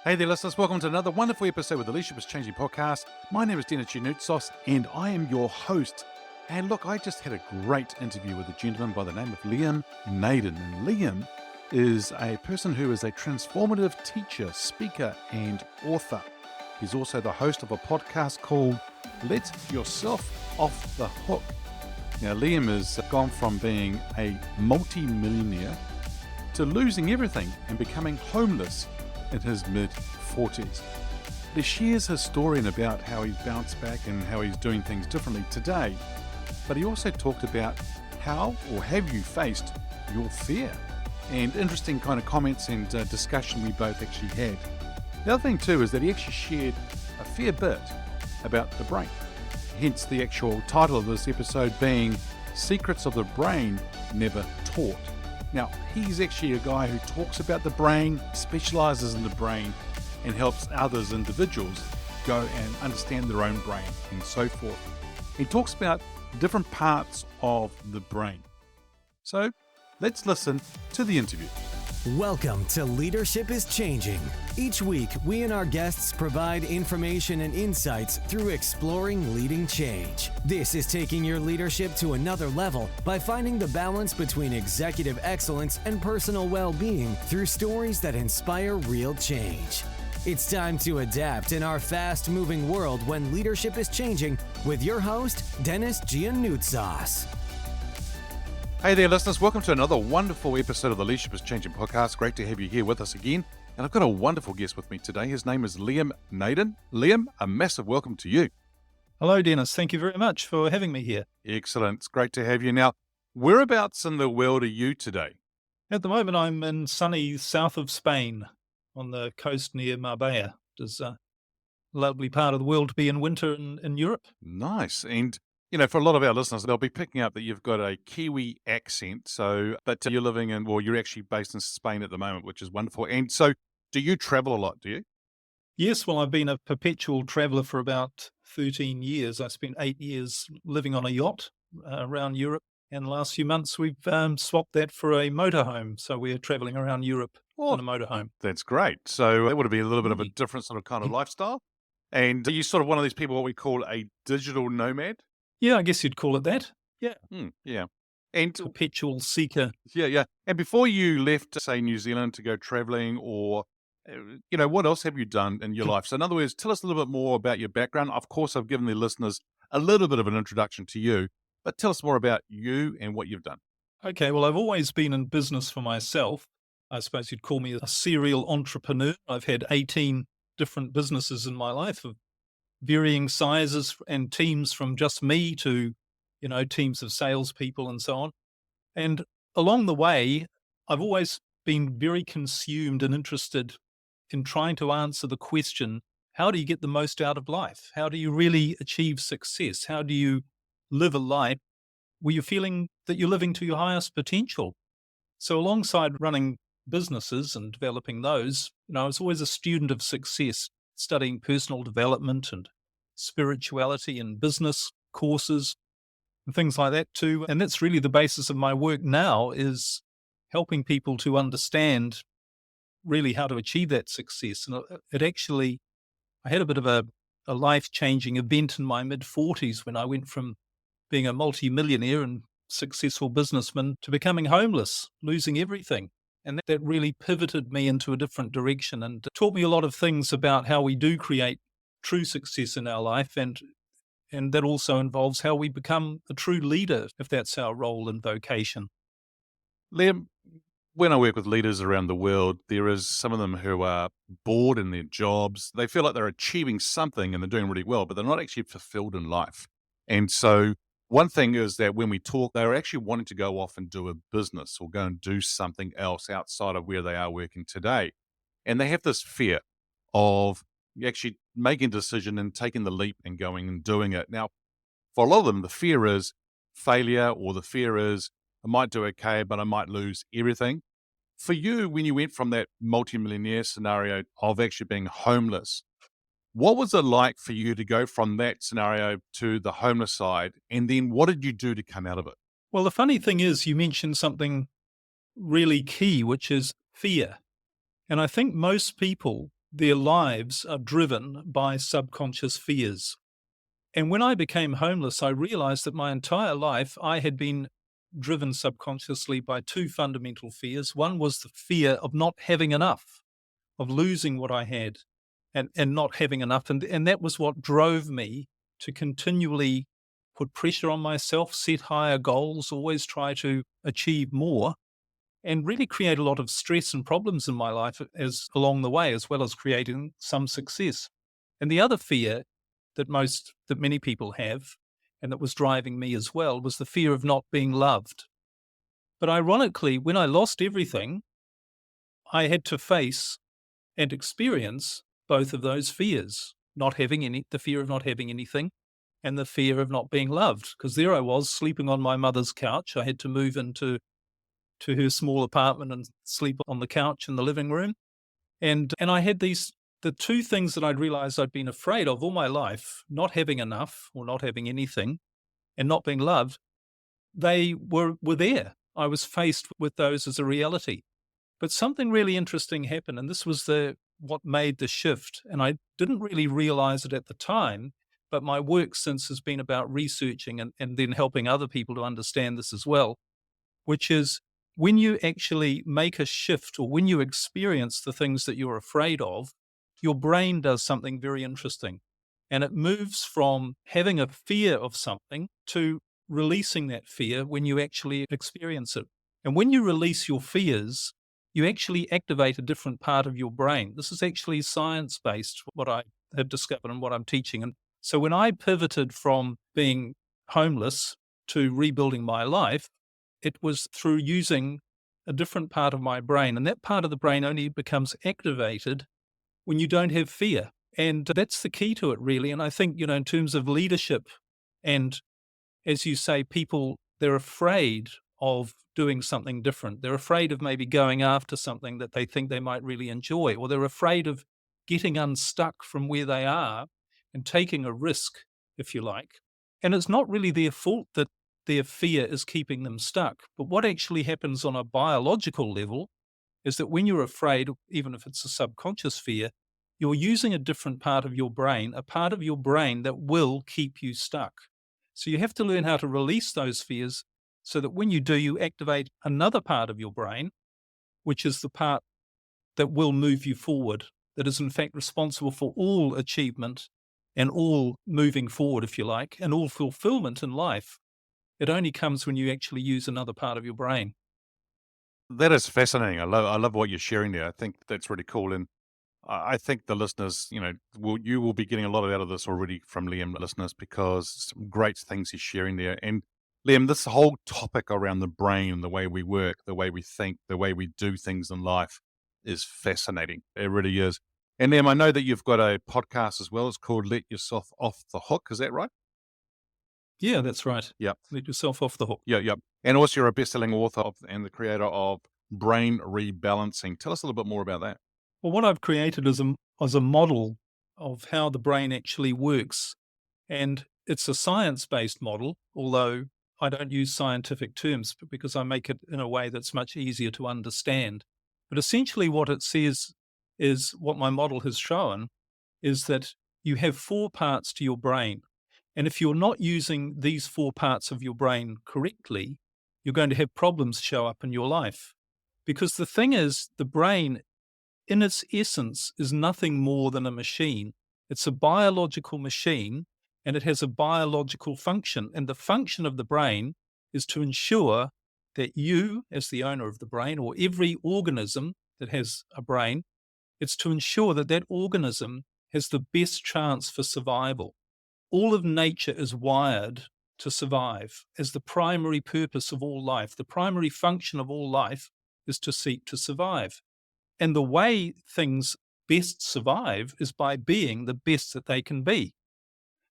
Hey there, listeners. Welcome to another wonderful episode of the Leadership is Changing podcast. My name is Denis Gianoutsos, and I am your host. And look, I just had a great interview with a gentleman by the name of Naden. And Liam is a person who is a transformative teacher, speaker, and author. He's also the host of a podcast called Let Yourself Off the Hook. Now, Liam has gone from being a multi-millionaire to losing everything and becoming homeless in his mid-40s. He shares his story and about how he's bounced back and how he's doing things differently today. But he also talked about how or have you faced your fear, and interesting kind of comments and discussion we both actually had. The other thing too is that he actually shared a fair bit about the brain. Hence the actual title of this episode being Secrets of the Brain Never Taught. Now, he's actually a guy who talks about the brain, specializes in the brain, and helps others, individuals, go and understand their own brain and so forth. He talks about different parts of the brain. So, let's listen to the interview. Welcome to Leadership is Changing. Each week, we and our guests provide information and insights through exploring leading change. This is taking your leadership to another level by finding the balance between executive excellence and personal well-being through stories that inspire real change. It's time to adapt in our fast-moving world when leadership is changing with your host, Denis Gianoutsos. Hey there, listeners. Welcome to another wonderful episode of the Leadership is Changing podcast. Great to have you here with us again. And I've got a wonderful guest with me today. His name is Liam Naden. Liam, a massive welcome to you. Hello, Denis. Thank you very much for having me here. Excellent. It's great to have you. Now, whereabouts in the world are you today? At the moment, I'm in sunny south of Spain on the coast near Marbella. It's a lovely part of the world to be in winter in Europe. Nice. And, you know, for a lot of our listeners, they'll be picking up that you've got a Kiwi accent. So, but you're living in, well, you're actually based in Spain at the moment, which is wonderful. And so, do you travel a lot, do you? Yes, well, I've been a perpetual traveller for about 13 years. I spent 8 years living on a yacht around Europe. And the last few months, we've swapped that for a motorhome. So we're travelling around Europe on a motorhome. That's great. So that would be a little bit of a different sort of kind of lifestyle. And are you sort of one of these people, what we call a digital nomad? Yeah, I guess you'd call it that. Yeah. Yeah. And Perpetual seeker. yeah. And before you left, say, New Zealand to go traveling or, you know, what else have you done in your life? So in other words, tell us a little bit more about your background. Of course, I've given the listeners a little bit of an introduction to you, but tell us more about you and what you've done. Okay, well, I've always been in business for myself. I suppose you'd call me a serial entrepreneur. I've had 18 different businesses in my life of varying sizes and teams from just me to, you know, teams of salespeople and so on. And along the way, I've always been very consumed and interested in trying to answer the question, how do you get the most out of life? How do you really achieve success? How do you live a life where you're feeling that you're living to your highest potential? So alongside running businesses and developing those, you know, I was always a student of success, studying personal development and spirituality and business courses and things like that too. And that's really the basis of my work now, is helping people to understand really how to achieve that success. And I had a bit of a life-changing event in my mid-40s when I went from being a multi-millionaire and successful businessman to becoming homeless, losing everything. And that really pivoted me into a different direction and taught me a lot of things about how we do create true success in our life. And that also involves how we become a true leader, if that's our role and vocation. Liam, when I work with leaders around the world, there is some of them who are bored in their jobs. They feel like they're achieving something and they're doing really well, but they're not actually fulfilled in life. And so one thing is that when we talk, they're actually wanting to go off and do a business or go and do something else outside of where they are working today. And they have this fear of actually making a decision and taking the leap and going and doing it. Now, for a lot of them, the fear is failure, or the fear is, I might do okay, but I might lose everything. For you, when you went from that multimillionaire scenario of actually being homeless, what was it like for you to go from that scenario to the homeless side? And then what did you do to come out of it? Well, the funny thing is, you mentioned something really key, which is fear. And I think most people their lives are driven by subconscious fears. And when I became homeless, I realized that my entire life I had been driven subconsciously by two fundamental fears. One was the fear of not having enough, of losing what I had and not having enough. And that was what drove me to continually put pressure on myself, set higher goals, always try to achieve more, and really create a lot of stress and problems in my life as along the way, as well as creating some success. And the other fear that many people have, and that was driving me as well, was the fear of not being loved. But ironically, when I lost everything, I had to face and experience both of those fears, the fear of not having anything and the fear of not being loved. Because there I was sleeping on my mother's couch. I had to move into her small apartment and sleep on the couch in the living room. And I had the two things that I'd realized I'd been afraid of all my life, not having enough or not having anything and not being loved, they were there. I was faced with those as a reality. But something really interesting happened, and this was what made the shift. And I didn't really realize it at the time, but my work since has been about researching and then helping other people to understand this as well, which is when you actually make a shift or when you experience the things that you're afraid of, your brain does something very interesting. And it moves from having a fear of something to releasing that fear when you actually experience it. And when you release your fears, you actually activate a different part of your brain. This is actually science-based, what I have discovered and what I'm teaching. And so when I pivoted from being homeless to rebuilding my life, it was through using a different part of my brain. And that part of the brain only becomes activated when you don't have fear. And that's the key to it, really. And I think, in terms of leadership, and as you say, people, they're afraid of doing something different. They're afraid of maybe going after something that they think they might really enjoy, or they're afraid of getting unstuck from where they are and taking a risk, if you like. And it's not really their fault that their fear is keeping them stuck. But what actually happens on a biological level is that when you're afraid, even if it's a subconscious fear, you're using a different part of your brain, a part of your brain that will keep you stuck. So you have to learn how to release those fears so that when you do, you activate another part of your brain, which is the part that will move you forward, that is in fact responsible for all achievement and all moving forward, if you like, and all fulfillment in life. It only comes when you actually use another part of your brain. That is fascinating. I love what you're sharing there. I think that's really cool. And I think the listeners, you will be getting a lot out of this already from Liam, listeners, because some great things he's sharing there. And Liam, this whole topic around the brain, the way we work, the way we think, the way we do things in life is fascinating. It really is. And Liam, I know that you've got a podcast as well. It's called Let Yourself Off the Hook. Is that right? Yeah, that's right. Yeah. Let yourself off the hook. Yeah. And also you're a best-selling author and the creator of Brain Rebalancing. Tell us a little bit more about that. Well, what I've created is a model of how the brain actually works. And it's a science-based model, although I don't use scientific terms because I make it in a way that's much easier to understand. But essentially what it says is, what my model has shown, is that you have 4 parts to your brain. And if you're not using these 4 parts of your brain correctly, you're going to have problems show up in your life. Because the thing is, the brain, in its essence, is nothing more than a machine. It's a biological machine, and it has a biological function. And the function of the brain is to ensure that you, as the owner of the brain, or every organism that has a brain, it's to ensure that that organism has the best chance for survival. All of nature is wired to survive as the primary purpose of all life. The primary function of all life is to seek to survive. And the way things best survive is by being the best that they can be.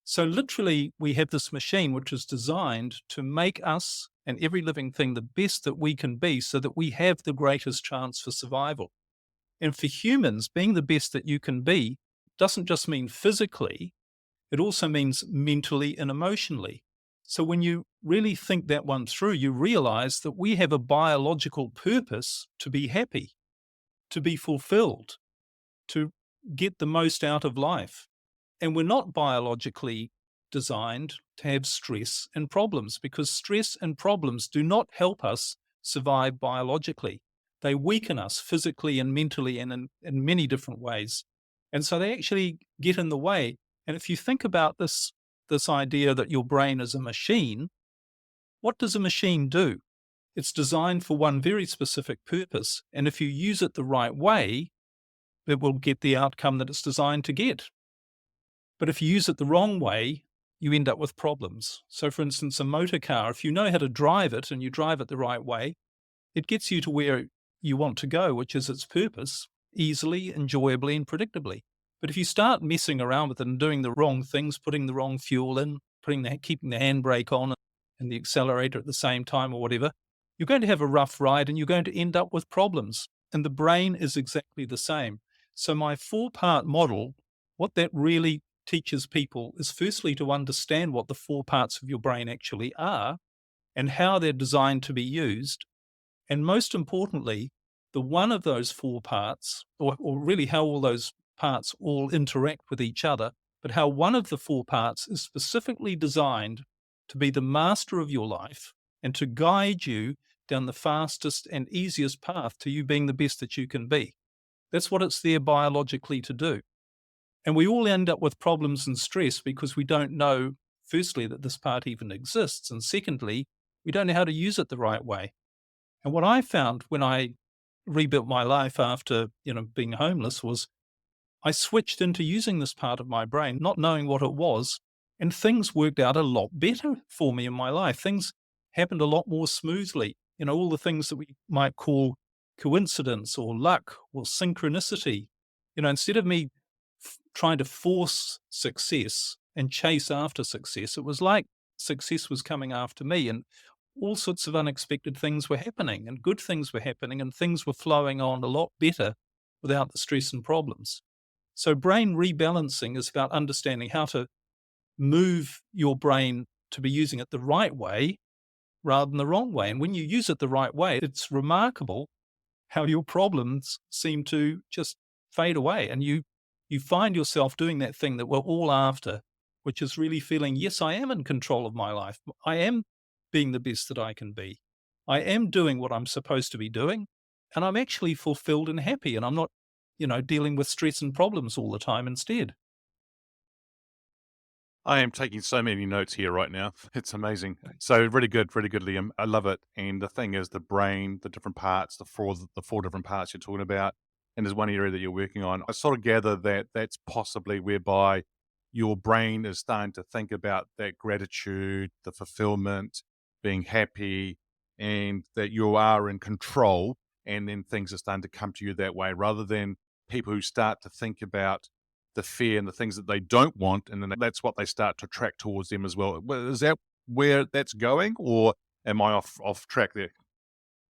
So literally, we have this machine which is designed to make us and every living thing the best that we can be so that we have the greatest chance for survival. And for humans, being the best that you can be doesn't just mean physically, it also means mentally and emotionally. So when you really think that one through, you realize that we have a biological purpose to be happy, to be fulfilled, to get the most out of life. And we're not biologically designed to have stress and problems, because stress and problems do not help us survive biologically. They weaken us physically and mentally and in many different ways. And so they actually get in the way. And if you think about this idea that your brain is a machine, what does a machine do? It's designed for one very specific purpose. And if you use it the right way, it will get the outcome that it's designed to get. But if you use it the wrong way, you end up with problems. So for instance, a motor car, if you know how to drive it and you drive it the right way, it gets you to where you want to go, which is its purpose, easily, enjoyably, and predictably. But if you start messing around with it and doing the wrong things, putting the wrong fuel in, keeping the handbrake on and the accelerator at the same time or whatever, you're going to have a rough ride and you're going to end up with problems. And the brain is exactly the same. So my 4-part model, what that really teaches people is firstly to understand what the 4 parts of your brain actually are and how they're designed to be used. And most importantly, the one of those 4 parts, or really how all those parts all interact with each other, but how one of the 4 parts is specifically designed to be the master of your life and to guide you down the fastest and easiest path to you being the best that you can be. That's what it's there biologically to do. And we all end up with problems and stress because we don't know, firstly, that this part even exists, and secondly, we don't know how to use it the right way. And what I found when I rebuilt my life after, being homeless was I switched into using this part of my brain, not knowing what it was, and things worked out a lot better for me in my life. Things happened a lot more smoothly. All the things that we might call coincidence or luck or synchronicity. Instead of me trying to force success and chase after success, it was like success was coming after me, and all sorts of unexpected things were happening and good things were happening and things were flowing on a lot better without the stress and problems. So brain rebalancing is about understanding how to move your brain to be using it the right way rather than the wrong way. And when you use it the right way, it's remarkable how your problems seem to just fade away. And you find yourself doing that thing that we're all after, which is really feeling, yes, I am in control of my life. I am being the best that I can be. I am doing what I'm supposed to be doing, and I'm actually fulfilled and happy, and I'm not, dealing with stress and problems all the time instead. I am taking so many notes here right now. It's amazing. So really good, Liam. I love it. And the thing is, the brain, the different parts, the four different parts you're talking about, and there's one area that you're working on. I sort of gather that that's possibly whereby your brain is starting to think about that gratitude, the fulfillment, being happy, and that you are in control, and then things are starting to come to you that way, rather than people who start to think about the fear and the things that they don't want, and then that's what they start to track towards them as well. Is that where that's going, or am I off track there?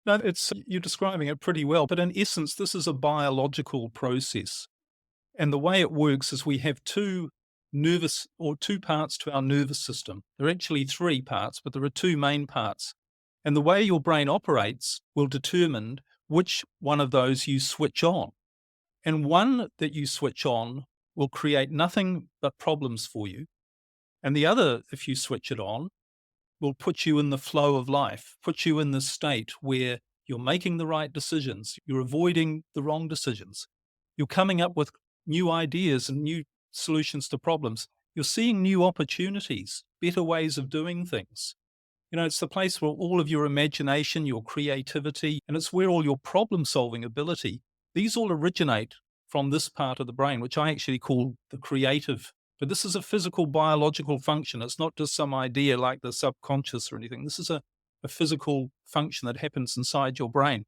No, you're describing it pretty well, but in essence, this is a biological process. And the way it works is we have 2 parts to our nervous system. There are actually 3 parts, but there are 2 main parts. And the way your brain operates will determine which one of those you switch on. And one that you switch on will create nothing but problems for you. And the other, if you switch it on, will put you in the flow of life, put you in the state where you're making the right decisions, you're avoiding the wrong decisions, you're coming up with new ideas and new solutions to problems, you're seeing new opportunities, better ways of doing things. It's the place where all of your imagination, your creativity, and it's where all your problem-solving ability, these all originate from this part of the brain, which I actually call the creative. But this is a physical, biological function. It's not just some idea like the subconscious or anything. This is a physical function that happens inside your brain.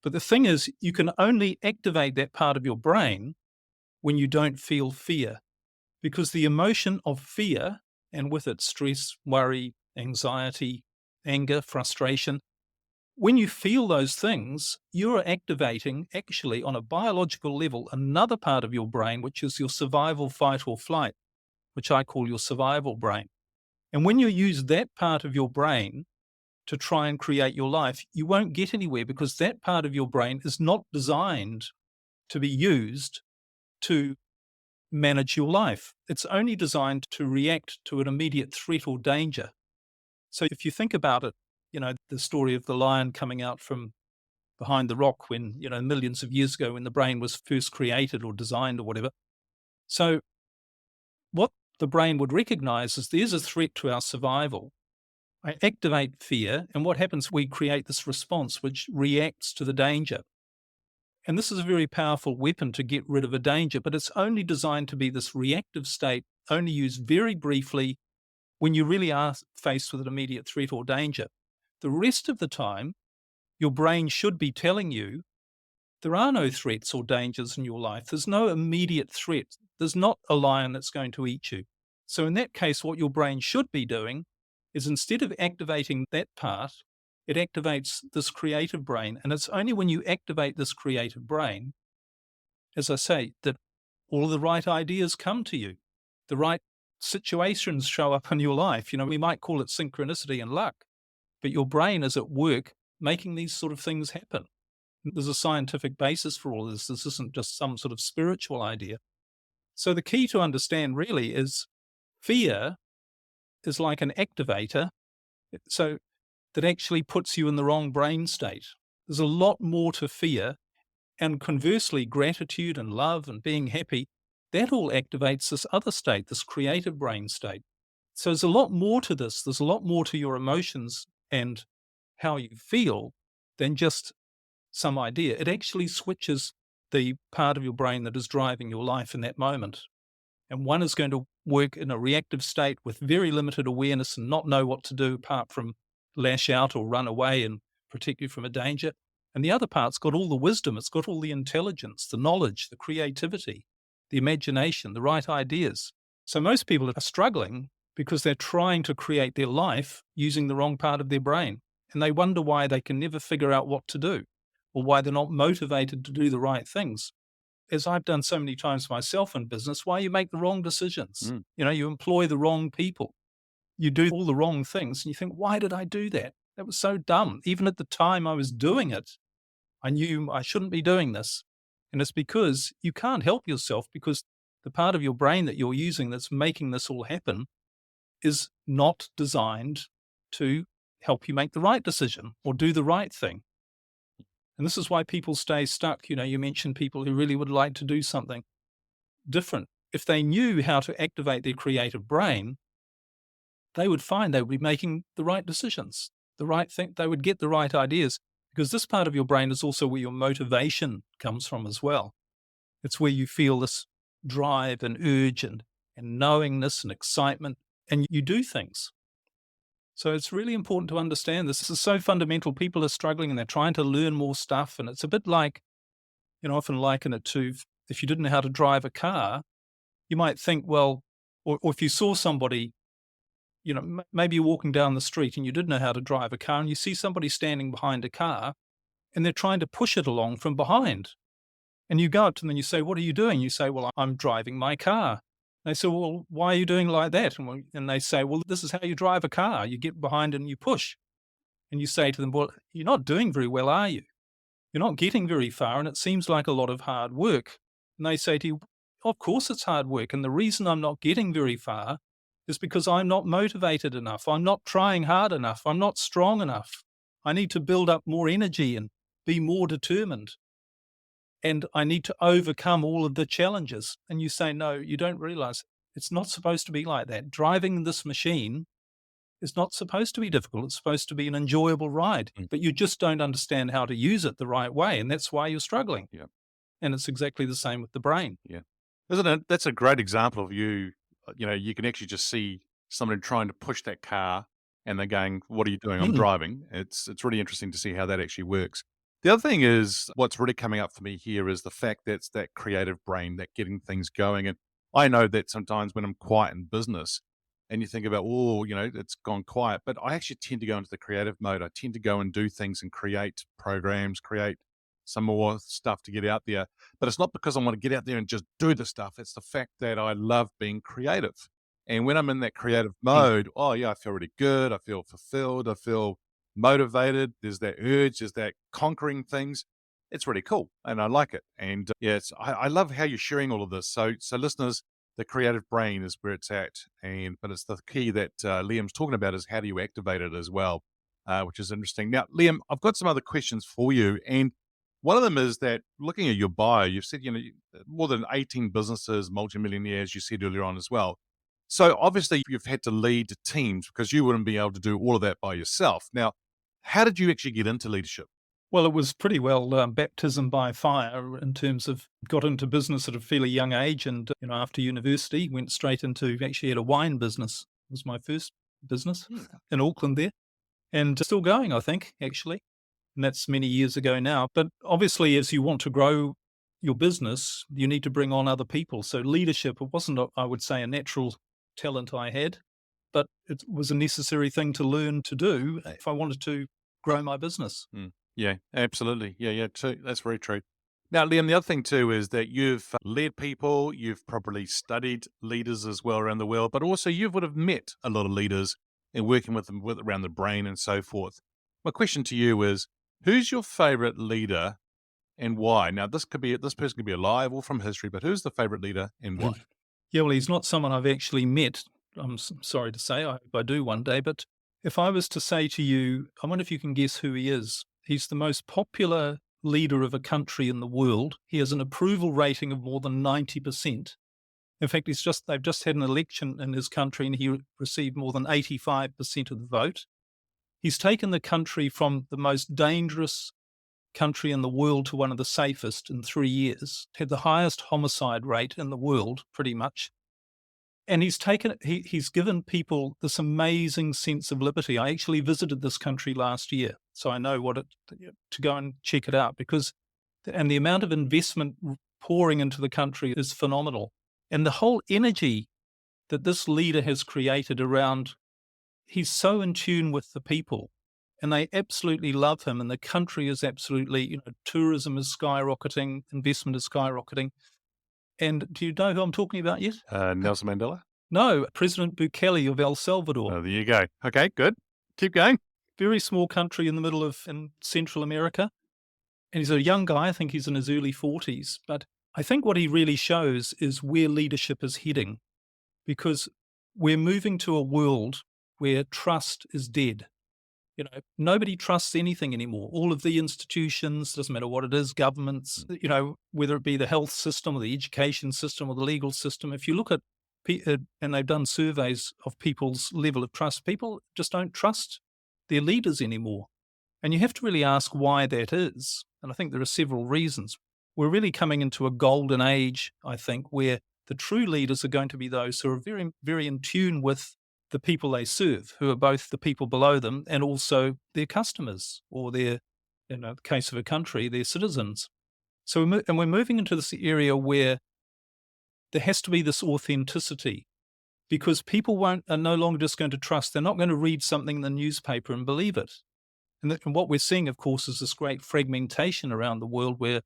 But the thing is, you can only activate that part of your brain when you don't feel fear, because the emotion of fear, and with it stress, worry, anxiety, anger, frustration, when you feel those things, you're activating, actually, on a biological level, another part of your brain, which is your survival, fight, or flight, which I call your survival brain. And when you use that part of your brain to try and create your life, you won't get anywhere, because that part of your brain is not designed to be used to manage your life. It's only designed to react to an immediate threat or danger. So if you think about it, the story of the lion coming out from behind the rock when, millions of years ago when the brain was first created or designed or whatever. So what the brain would recognize is there's a threat to our survival. I activate fear, and what happens? We create this response which reacts to the danger. And this is a very powerful weapon to get rid of a danger, but it's only designed to be this reactive state, only used very briefly when you really are faced with an immediate threat or danger. The rest of the time, your brain should be telling you there are no threats or dangers in your life. There's no immediate threat. There's not a lion that's going to eat you. So in that case, what your brain should be doing is instead of activating that part, it activates this creative brain. And it's only when you activate this creative brain, as I say, that all of the right ideas come to you. The right situations show up in your life. We might call it synchronicity and luck, but your brain is at work making these sort of things happen. There's a scientific basis for all this. This isn't just some sort of spiritual idea. So the key to understand really is fear is like an activator. So that actually puts you in the wrong brain state. There's a lot more to fear. And conversely, gratitude and love and being happy, that all activates this other state, this creative brain state. So there's a lot more to this. There's a lot more to your emotions and how you feel than just some idea. It actually switches the part of your brain that is driving your life in that moment. And one is going to work in a reactive state with very limited awareness and not know what to do apart from lash out or run away and protect you from a danger. And the other part's got all the wisdom. It's got all the intelligence, the knowledge, the creativity, the imagination, the right ideas. So most people are struggling because they're trying to create their life using the wrong part of their brain. And they wonder why they can never figure out what to do or why they're not motivated to do the right things. As I've done so many times myself in business, why you make the wrong decisions. You employ the wrong people. You do all the wrong things and you think, why did I do that? That was so dumb. Even at the time I was doing it, I knew I shouldn't be doing this. And it's because you can't help yourself because the part of your brain that you're using that's making this all happen is not designed to help you make the right decision or do the right thing. And this is why people stay stuck. You mentioned people who really would like to do something different. If they knew how to activate their creative brain, they would find they would be making the right decisions, the right thing. They would get the right ideas because this part of your brain is also where your motivation comes from as well. It's where you feel this drive and urge and knowingness and excitement, and you do things. So it's really important to understand this. This is so fundamental. People are struggling and they're trying to learn more stuff. And it's a bit like, I often liken it to if you didn't know how to drive a car, you might think, well, or if you saw somebody, maybe you're walking down the street and you didn't know how to drive a car and you see somebody standing behind a car and they're trying to push it along from behind. And you go up to them and you say, what are you doing? You say, well, I'm driving my car. They say, well, why are you doing like that? And they say, well, this is how you drive a car. You get behind and you push. And you say to them, well, you're not doing very well, are you? You're not getting very far, and it seems like a lot of hard work. And they say to you, of course it's hard work. And the reason I'm not getting very far is because I'm not motivated enough. I'm not trying hard enough. I'm not strong enough. I need to build up more energy and be more determined. And I need to overcome all of the challenges. And you say, no, you don't realize it's not supposed to be like that. Driving this machine is not supposed to be difficult. It's supposed to be an enjoyable ride, but you just don't understand how to use it the right way. And that's why you're struggling. Yeah. And it's exactly the same with the brain. Yeah. Isn't it? That's a great example of you can actually just see somebody trying to push that car and they're going, what are you doing? I'm driving. It's really interesting to see how that actually works. The other thing is what's really coming up for me here is the fact that it's that creative brain, that getting things going. And I know that sometimes when I'm quiet in business and you think about, it's gone quiet, but I actually tend to go into the creative mode. I tend to go and do things and create programs, create some more stuff to get out there. But it's not because I want to get out there and just do the stuff. It's the fact that I love being creative. And when I'm in that creative mode, I feel really good. I feel fulfilled. I feel motivated. There's that urge. There's that conquering things. it's really cool, and I like it. And yeah, I love how you're sharing all of this. So listeners, the creative brain is where it's at, but it's the key that Liam's talking about is how do you activate it as well, which is interesting. Now, Liam, I've got some other questions for you, and one of them is that looking at your bio, you've said more than 18 businesses, multimillionaires. You said earlier on as well. So obviously you've had to lead teams because you wouldn't be able to do all of that by yourself. Now, how did you actually get into leadership? Well, it was pretty well baptism by fire in terms of got into business at a fairly young age, and after university went straight into actually had a wine business. It was my first business in Auckland there, and still going, I think, actually, and that's many years ago now. But obviously, as you want to grow your business, you need to bring on other people. So leadership, it wasn't, I would say, a natural talent I had, but it was a necessary thing to learn to do if I wanted to grow my business. Yeah, absolutely. Yeah, true. That's very true. Now, Liam, the other thing too is that you've led people, you've probably studied leaders as well around the world, but also you would have met a lot of leaders and working with them around the brain and so forth. My question to you is, who's your favorite leader and why? Now, this person could be alive or from history, but who's the favorite leader and why? Yeah, well, he's not someone I've actually met. I'm sorry to say, I hope I do one day. But if I was to say to you, I wonder if you can guess who he is. He's the most popular leader of a country in the world. He has an approval rating of more than 90%. In fact, they've just had an election in his country and he received more than 85% of the vote. He's taken the country from the most dangerous country in the world to one of the safest in 3 years, had the highest homicide rate in the world, pretty much. And he's given people this amazing sense of liberty. I actually visited this country last year, so I know to go and check it out and the amount of investment pouring into the country is phenomenal. And the whole energy that this leader has created around, he's so in tune with the people and they absolutely love him. And the country is absolutely, tourism is skyrocketing, investment is skyrocketing. And do you know who I'm talking about yet? Nelson Mandela? No, President Bukele of El Salvador. Oh, there you go. Okay, good. Keep going. Very small country in the middle of in Central America. And he's a young guy. I think he's in his early 40s. But I think what he really shows is where leadership is heading, because we're moving to a world where trust is dead. Nobody trusts anything anymore. All of the institutions, doesn't matter what it is, governments, whether it be the health system or the education system or the legal system. If you look at, and they've done surveys of people's level of trust, people just don't trust their leaders anymore. And you have to really ask why that is. And I think there are several reasons. We're really coming into a golden age, I think, where the true leaders are going to be those who are very, very in tune with the people they serve, who are both the people below them and also their customers or their, in the case of a country, their citizens. So we're moving into this area where there has to be this authenticity, because people are no longer just going to trust. They're not going to read something in the newspaper and believe it. And what we're seeing, of course, is this great fragmentation around the world where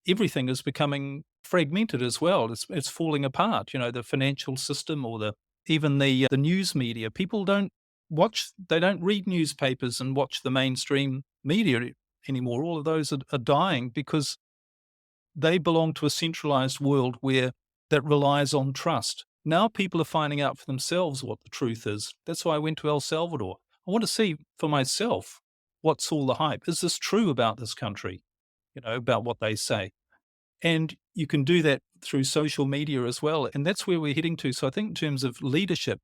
everything is becoming fragmented as well. It's falling apart. The financial system or even the news media. People don't read newspapers and watch the mainstream media anymore. All of those are dying because they belong to a centralized world that relies on trust. Now people are finding out for themselves what the truth is. That's why I went to El Salvador. I want to see for myself what's all the hype. Is this true about this country? About what they say. And you can do that through social media as well. And that's where we're heading to. So I think in terms of leadership,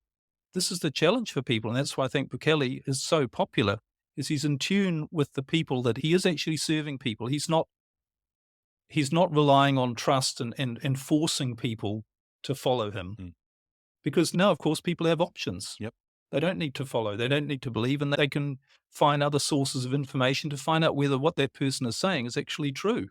this is the challenge for people. And that's why I think Bukele is so popular, is he's in tune with the people, that he is actually serving people. He's not relying on trust and forcing people to follow him. Because now, of course, people have options. Yep. They don't need to follow. They don't need to believe. And they can find other sources of information to find out whether what that person is saying is actually true.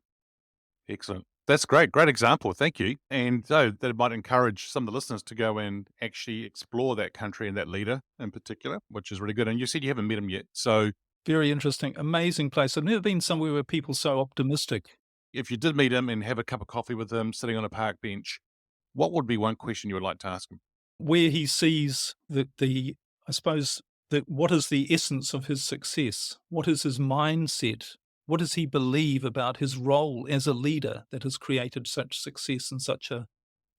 Excellent. That's great. Great example. Thank you. And so that might encourage some of the listeners to go and actually explore that country and that leader in particular, which is really good. And you said you haven't met him yet. So very interesting. Amazing place. I've never been somewhere where people are so optimistic. If you did meet him and have a cup of coffee with him sitting on a park bench, what would be one question you would like to ask him? Where he sees what is the essence of his success? What is his mindset? What does he believe about his role as a leader that has created such success in such a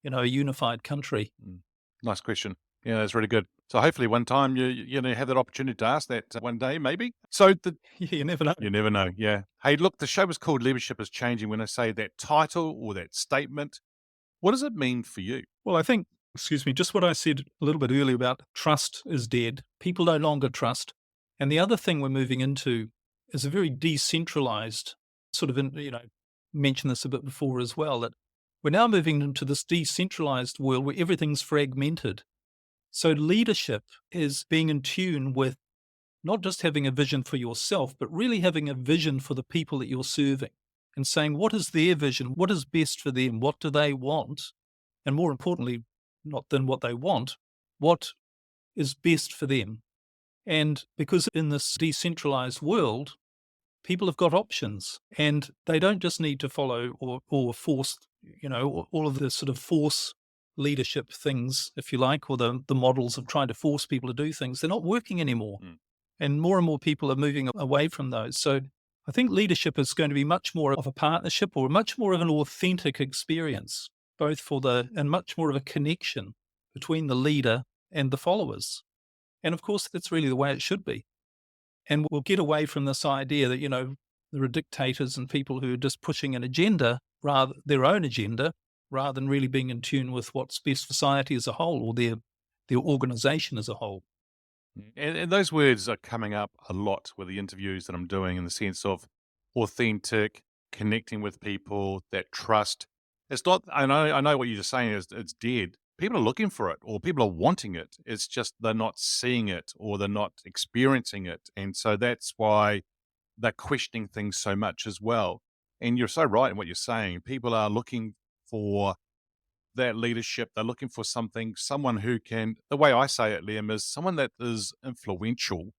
unified country? Mm. Nice question. Yeah, that's really good. So hopefully one time you have that opportunity to ask that one day, maybe. So You never know. you never know. Yeah. Hey, look, the show was called Leadership is Changing. When I say that title or that statement, what does it mean for you? Well, I think, excuse me, just what I said a little bit earlier about trust is dead. People no longer trust. And the other thing we're moving into is a very decentralized sort of, mentioned this a bit before as well, that we're now moving into this decentralized world where everything's fragmented. So leadership is being in tune with not just having a vision for yourself, but really having a vision for the people that you're serving and saying, what is their vision? What is best for them? What do they want? And more importantly, not than what they want, what is best for them. And because in this decentralized world, people have got options and they don't just need to follow or force, all of the sort of force leadership things, if you like, or the models of trying to force people to do things. They're not working anymore. Mm. And more people are moving away from those. So I think leadership is going to be much more of a partnership or much more of an authentic experience, and much more of a connection between the leader and the followers. And of course, that's really the way it should be. And we'll get away from this idea that, there are dictators and people who are just pushing an agenda, their own agenda, rather than really being in tune with what's best for society as a whole or their organization as a whole. And those words are coming up a lot with the interviews that I'm doing in the sense of authentic, connecting with people, that trust. It's not, I know what you're just saying is it's dead. People are looking for it or people are wanting it. It's just they're not seeing it or they're not experiencing it. And so that's why they're questioning things so much as well. And you're so right in what you're saying. People are looking for that leadership. They're looking for someone who can, the way I say it, Liam, is someone that is influential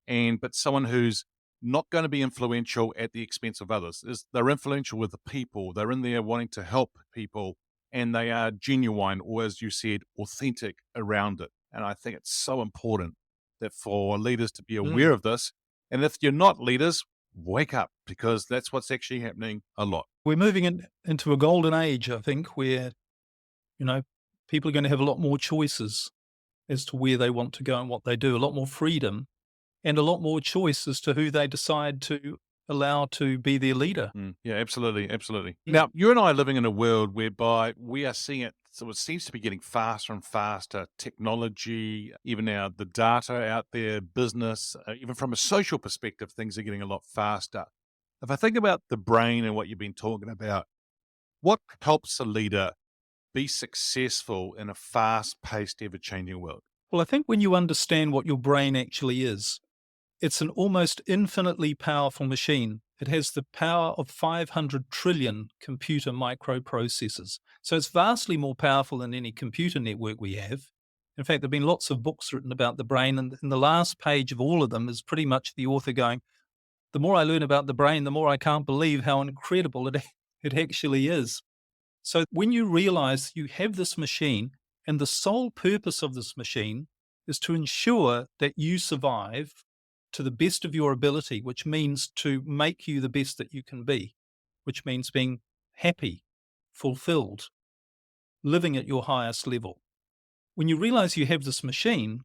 but someone who's not going to be influential at the expense of others. They're influential with the people. They're in there wanting to help people and they are genuine or, as you said, authentic around it. And I think it's so important that for leaders to be aware of this. And if you're not leaders, wake up because that's what's actually happening a lot. We're moving into a golden age, I think, where, people are going to have a lot more choices as to where they want to go and what they do, a lot more freedom and a lot more choice as to who they decide to allow to be their leader. Yeah, absolutely. Absolutely. Now, you and I are living in a world whereby we are seeing it. So it seems to be getting faster and faster. Technology, even now the data out there, business, even from a social perspective, things are getting a lot faster. If I think about the brain and what you've been talking about, what helps a leader be successful in a fast-paced, ever-changing world? Well, I think when you understand what your brain actually is, it's an almost infinitely powerful machine. It has the power of 500 trillion computer microprocessors. So it's vastly more powerful than any computer network we have. In fact, there have been lots of books written about the brain, and the last page of all of them is pretty much the author going, the more I learn about the brain, the more I can't believe how incredible it actually is. So when you realize you have this machine and the sole purpose of this machine is to ensure that you survive to the best of your ability, which means to make you the best that you can be, which means being happy, fulfilled, living at your highest level. When you realize you have this machine,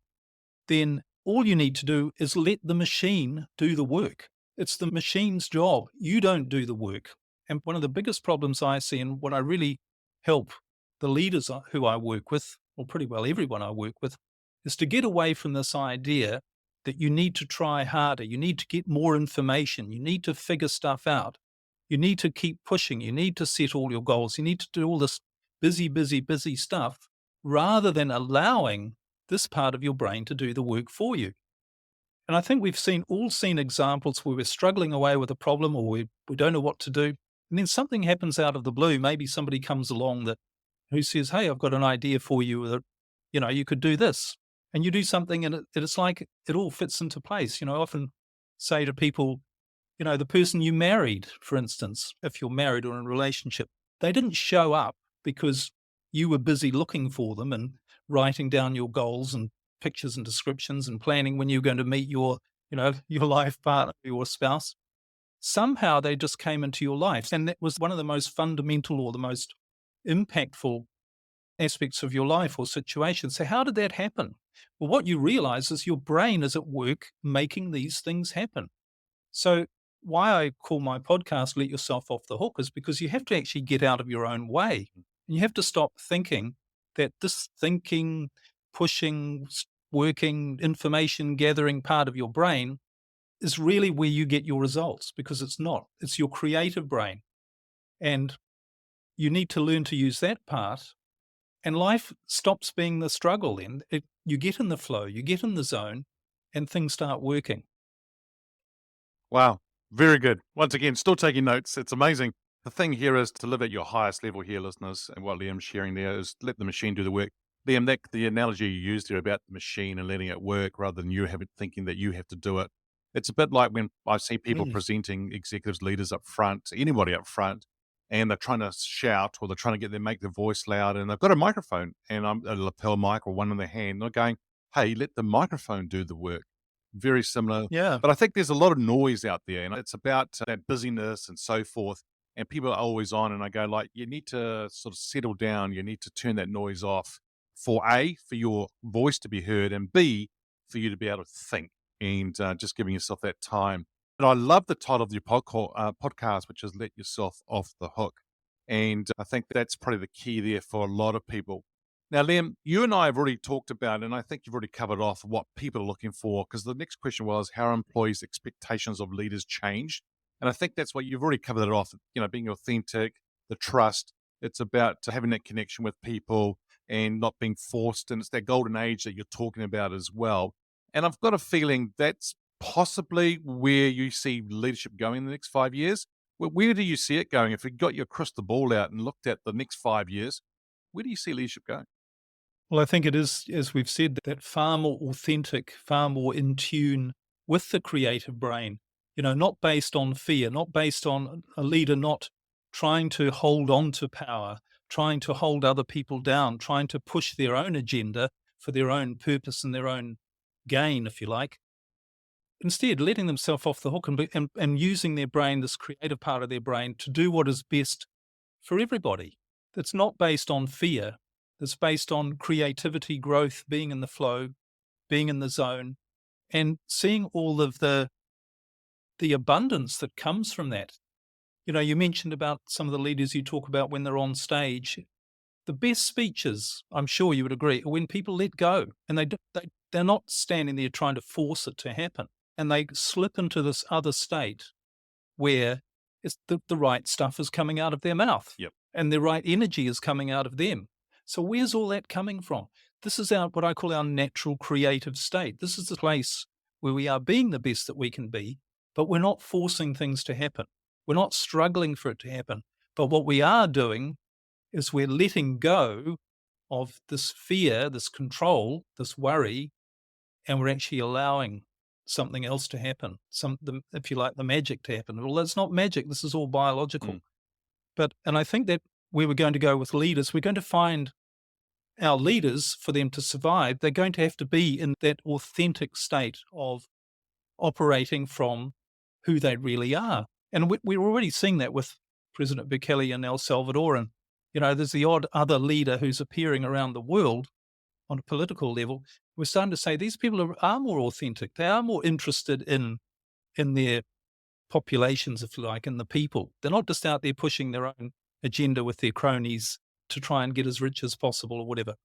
then all you need to do is let the machine do the work. It's the machine's job. You don't do the work. And one of the biggest problems I see, and what I really help the leaders who I work with, or pretty well everyone I work with, is to get away from this idea that you need to try harder. You need to get more information. You need to figure stuff out. You need to keep pushing. You need to set all your goals. You need to do all this busy stuff rather than allowing this part of your brain to do the work for you. And I think we've all seen examples where we're struggling away with a problem or we don't know what to do. And then something happens out of the blue. Maybe somebody comes along who says, hey, I've got an idea for you that, you could do this. And you do something and it's like it all fits into place. I often say to people, the person you married, for instance, if you're married or in a relationship, they didn't show up because you were busy looking for them and writing down your goals and pictures and descriptions and planning when you're going to meet your life partner, your spouse. somehow they just came into your life. And that was one of the most fundamental or the most impactful aspects of your life or situation. So how did that happen? Well, what you realize is your brain is at work making these things happen. So why I call my podcast Let Yourself Off the Hook is because you have to actually get out of your own way. And you have to stop thinking that this thinking, pushing, working, information gathering part of your brain is really where you get your results, because it's not. It's your creative brain. And you need to learn to use that part. And life stops being the struggle then. You get in the flow, you get in the zone, and things start working. Wow. Very good. Once again, still taking notes. It's amazing. The thing here is to live at your highest level here, listeners. And what Liam's sharing there is let the machine do the work. Liam, the analogy you used there about the machine and letting it work rather than you thinking that you have to do it. It's a bit like when I see people presenting executives, leaders up front, anybody up front, and they're trying to shout or they're trying to make their voice loud, and they've got a microphone and a lapel mic or one in their hand. And they're going, hey, let the microphone do the work. Very similar. Yeah. But I think there's a lot of noise out there, and it's about that busyness and so forth. And people are always on, and I go like, you need to sort of settle down. You need to turn that noise off for your voice to be heard, and B, for you to be able to think, and just giving yourself that time. And I love the title of your podcast, which is Let Yourself Off the Hook. And I think that's probably the key there for a lot of people. Now, Liam, you and I have already talked about, and I think you've already covered off what people are looking for, because the next question was how are employees' expectations of leaders changed? And I think that's what you've already covered it off, being authentic, the trust. It's about having that connection with people and not being forced. And it's that golden age that you're talking about as well. And I've got a feeling that's possibly where you see leadership going in the next 5 years. Where do you see it going? If you got your crystal ball out and looked at the next 5 years, where do you see leadership going? Well, I think it is, as we've said, that far more authentic, far more in tune with the creative brain, not based on fear, not based on a leader not trying to hold on to power, trying to hold other people down, trying to push their own agenda for their own purpose and their own gain, if you like. Instead, letting themselves off the hook and using their brain, this creative part of their brain, to do what is best for everybody. That's not based on fear. That's based on creativity, growth, being in the flow, being in the zone, and seeing all of the abundance that comes from that. You mentioned about some of the leaders you talk about when they're on stage. The best speeches, I'm sure you would agree, are when people let go and they're not standing there trying to force it to happen. And they slip into this other state where it's the right stuff is coming out of their mouth. Yep. And the right energy is coming out of them. So where's all that coming from? This is what I call our natural creative state. This is the place where we are being the best that we can be, but we're not forcing things to happen. We're not struggling for it to happen. But what we are doing is we're letting go of this fear, this control, this worry, and we're actually allowing something else to happen, if you like, the magic to happen. Well, that's not magic. This is all biological. And I think that where we're going to go with leaders, we're going to find our leaders, for them to survive, they're going to have to be in that authentic state of operating from who they really are. And we're already seeing that with President Bukele in El Salvador. And, there's the odd other leader who's appearing around the world on a political level. We're starting to say these people are more authentic. They are more interested in their populations, if you like, and the people. They're not just out there pushing their own agenda with their cronies to try and get as rich as possible or whatever.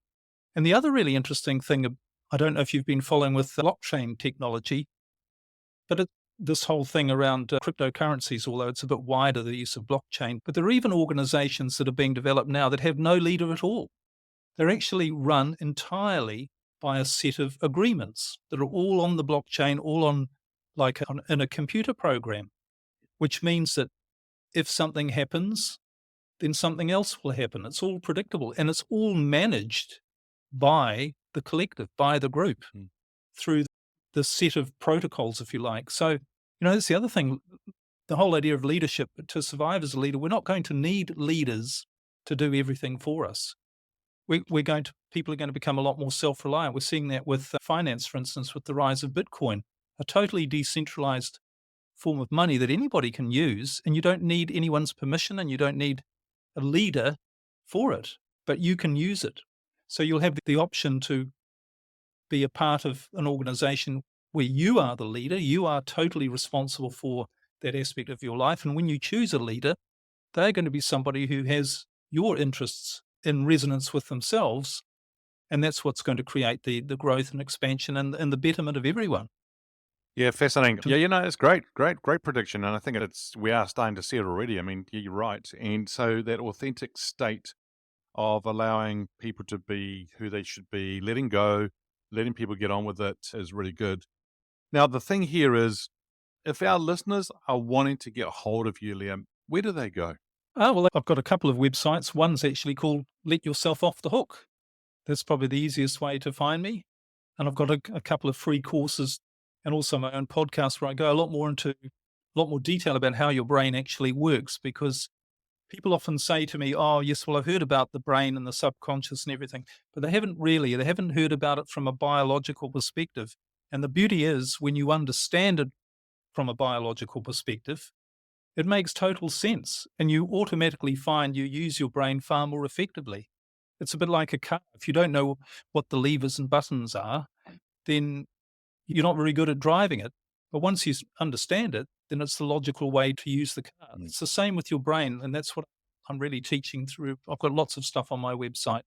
And the other really interesting thing, I don't know if you've been following with blockchain technology, but this whole thing around cryptocurrencies, although it's a bit wider, the use of blockchain, but there are even organizations that are being developed now that have no leader at all. They're actually run entirely by a set of agreements that are all on the blockchain, all on in a computer program, which means that if something happens, then something else will happen. It's all predictable, and it's all managed by the collective, by the group, through the set of protocols, if you like. So, that's the other thing, the whole idea of leadership. To survive as a leader, we're not going to need leaders to do everything for us. People are going to become a lot more self-reliant. We're seeing that with finance, for instance, with the rise of Bitcoin, a totally decentralized form of money that anybody can use, and you don't need anyone's permission and you don't need a leader for it, but you can use it. So you'll have the option to be a part of an organization where you are the leader, you are totally responsible for that aspect of your life. And when you choose a leader, they're going to be somebody who has your interests in resonance with themselves. And that's what's going to create the growth and expansion and the betterment of everyone. Yeah, fascinating. Yeah, it's great prediction. And I think we are starting to see it already. I mean, you're right. And so that authentic state of allowing people to be who they should be, letting go, letting people get on with it is really good. Now, the thing here is, if our listeners are wanting to get a hold of you, Liam, where do they go? Oh, well, I've got a couple of websites. One's actually called Let Yourself Off the Hook. That's probably the easiest way to find me. And I've got a couple of free courses and also my own podcast where I go a lot more detail about how your brain actually works, because people often say to me, oh, yes, well, I've heard about the brain and the subconscious and everything, but they haven't heard about it from a biological perspective. And the beauty is when you understand it from a biological perspective, it makes total sense. And you automatically find you use your brain far more effectively. It's a bit like a car. If you don't know what the levers and buttons are, then you're not very good at driving it. But once you understand it, then it's the logical way to use the car. It's the same with your brain. And that's what I'm really teaching through. I've got lots of stuff on my website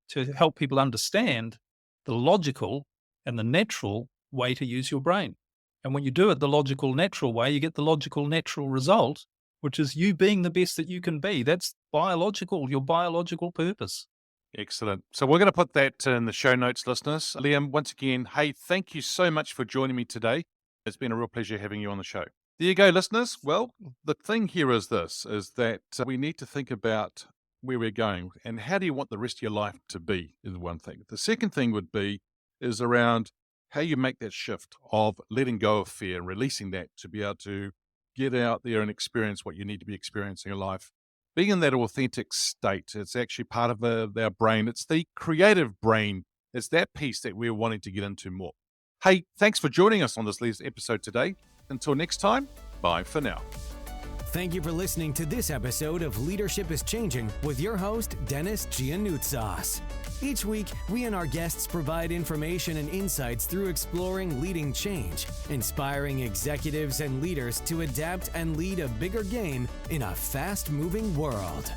to help people understand the logical and the natural way to use your brain. And when you do it the logical, natural way, you get the logical, natural result, which is you being the best that you can be. That's biological, your biological purpose. Excellent. So we're going to put that in the show notes, listeners. Liam, once again, hey, thank you so much for joining me today. It's been a real pleasure having you on the show. There you go, listeners. Well, the thing here is that we need to think about where we're going and how do you want the rest of your life to be is one thing. The second thing is around how you make that shift of letting go of fear and releasing that to be able to get out there and experience what you need to be experiencing in life. Being in that authentic state, it's actually part of our brain. It's the creative brain. It's that piece that we're wanting to get into more. Hey, thanks for joining us on this latest episode today. Until next time, bye for now. Thank you for listening to this episode of Leadership is Changing with your host, Denis Gianoutsos. Each week, we and our guests provide information and insights through exploring leading change, inspiring executives and leaders to adapt and lead a bigger game in a fast-moving world.